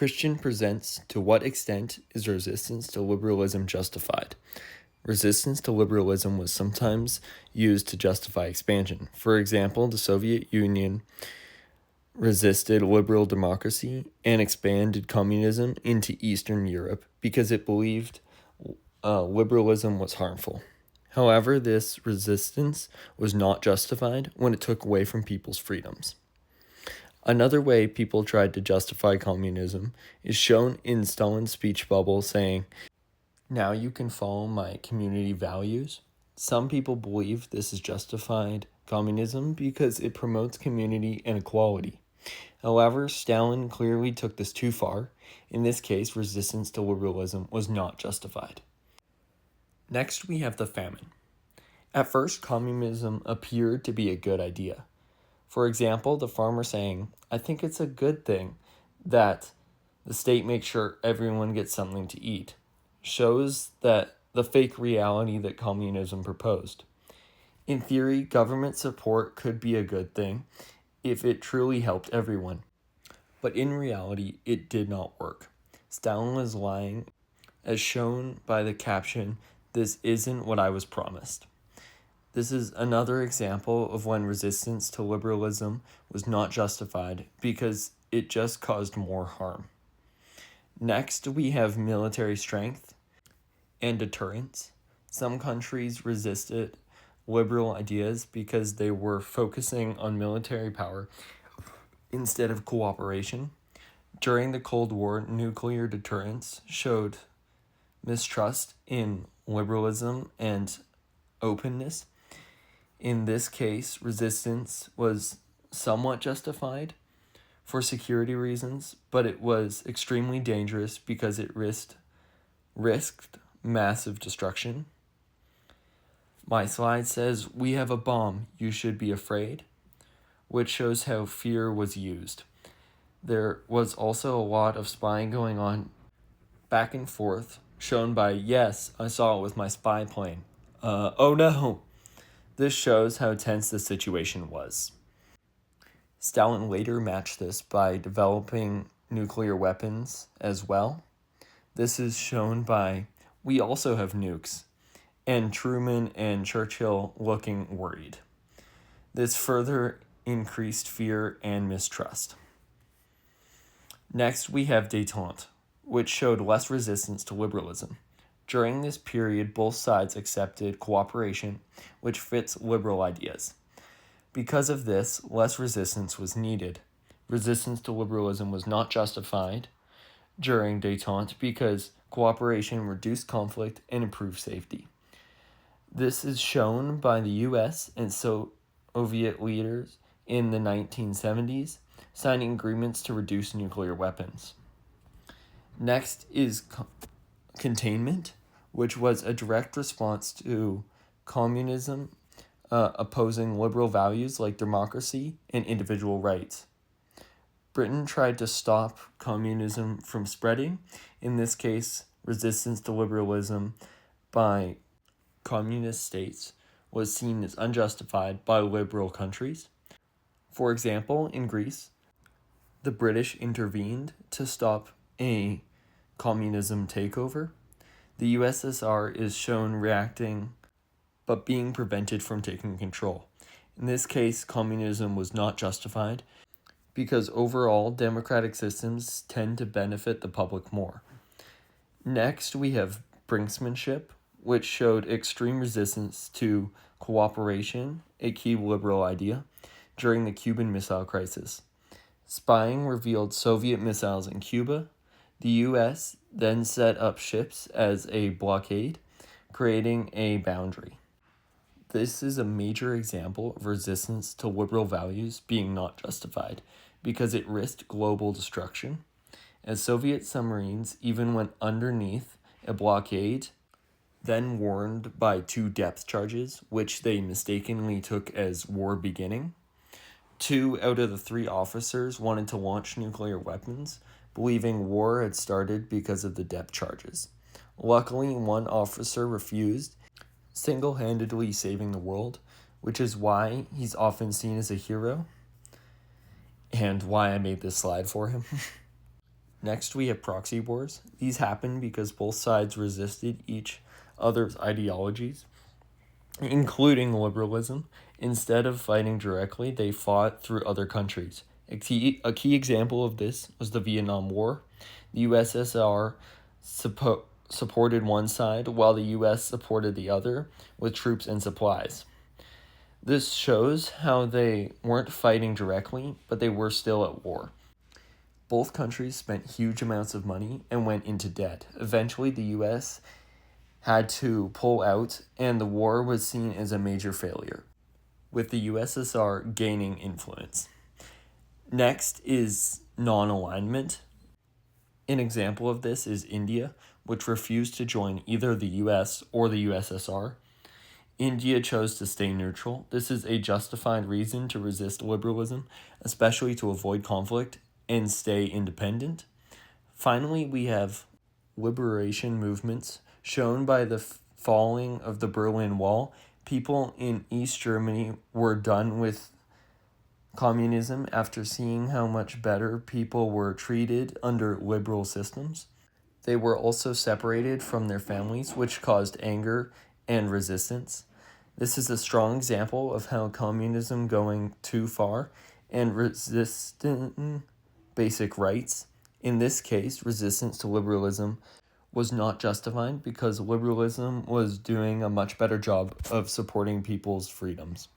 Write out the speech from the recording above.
Christian presents to what extent is resistance to liberalism justified? Resistance to liberalism was sometimes used to justify expansion. For example, the Soviet Union resisted liberal democracy and expanded communism into Eastern Europe because it believed liberalism was harmful. However, this resistance was not justified when it took away from people's freedoms. Another way people tried to justify communism is shown in Stalin's speech bubble saying, "Now you can follow my community values." Some people believe this is justified communism because it promotes community and equality. However, Stalin clearly took this too far. In this case, resistance to liberalism was not justified. Next, we have the famine. At first, communism appeared to be a good idea. For example, the farmer saying, "I think it's a good thing that the state makes sure everyone gets something to eat," shows that the fake reality that communism proposed. In theory, government support could be a good thing if it truly helped everyone. But in reality, it did not work. Stalin was lying, as shown by the caption, "This isn't what I was promised." This is another example of when resistance to liberalism was not justified because it just caused more harm. Next, we have military strength and deterrence. Some countries resisted liberal ideas because they were focusing on military power instead of cooperation. During the Cold War, nuclear deterrence showed mistrust in liberalism and openness. In this case, resistance was somewhat justified for security reasons, but it was extremely dangerous because it risked massive destruction. My slide says, "We have a bomb, you should be afraid," which shows how fear was used. There was also a lot of spying going on back and forth, shown by, "Yes, I saw it with my spy plane. Oh no." This shows how tense the situation was. Stalin later matched this by developing nuclear weapons as well. This is shown by, "We also have nukes," and Truman and Churchill looking worried. This further increased fear and mistrust. Next, we have détente, which showed less resistance to liberalism. During this period, both sides accepted cooperation, which fits liberal ideas. Because of this, less resistance was needed. Resistance to liberalism was not justified during détente because cooperation reduced conflict and improved safety. This is shown by the US and Soviet leaders in the 1970s, signing agreements to reduce nuclear weapons. Next is containment, which was a direct response to communism opposing liberal values like democracy and individual rights. Britain tried to stop communism from spreading. In this case, resistance to liberalism by communist states was seen as unjustified by liberal countries. For example, in Greece, the British intervened to stop a communism takeover. The USSR is shown reacting but being prevented from taking control. In this case, communism was not justified because overall democratic systems tend to benefit the public more. Next, we have brinksmanship, which showed extreme resistance to cooperation, a key liberal idea, during the Cuban Missile Crisis. Spying revealed Soviet missiles in Cuba. The U.S. then set up ships as a blockade, creating a boundary. This is a major example of resistance to liberal values being not justified because it risked global destruction, as Soviet submarines even went underneath a blockade, then warned by 2 depth charges, which they mistakenly took as war beginning. 2 out of the 3 officers wanted to launch nuclear weapons, believing war had started because of the depth charges. Luckily, 1 officer refused, single-handedly saving the world, which is why he's often seen as a hero, and why I made this slide for him. Next, we have proxy wars. These happen because both sides resisted each other's ideologies, including liberalism. Instead of fighting directly, they fought through other countries. A key example of this was the Vietnam War. The USSR supported one side while the US supported the other with troops and supplies. This shows how they weren't fighting directly, but they were still at war. Both countries spent huge amounts of money and went into debt. Eventually, the US had to pull out, and the war was seen as a major failure, with the USSR gaining influence. Next is non-alignment. An example of this is India, which refused to join either the US or the USSR. India chose to stay neutral. This is a justified reason to resist liberalism, especially to avoid conflict and stay independent. Finally, we have liberation movements shown by the falling of the Berlin Wall. People in East Germany were done with communism after seeing how much better people were treated under liberal systems. They were also separated from their families, which caused anger and resistance. This is a strong example of how communism going too far and resisting basic rights. In this case, resistance to liberalism was not justified because liberalism was doing a much better job of supporting people's freedoms.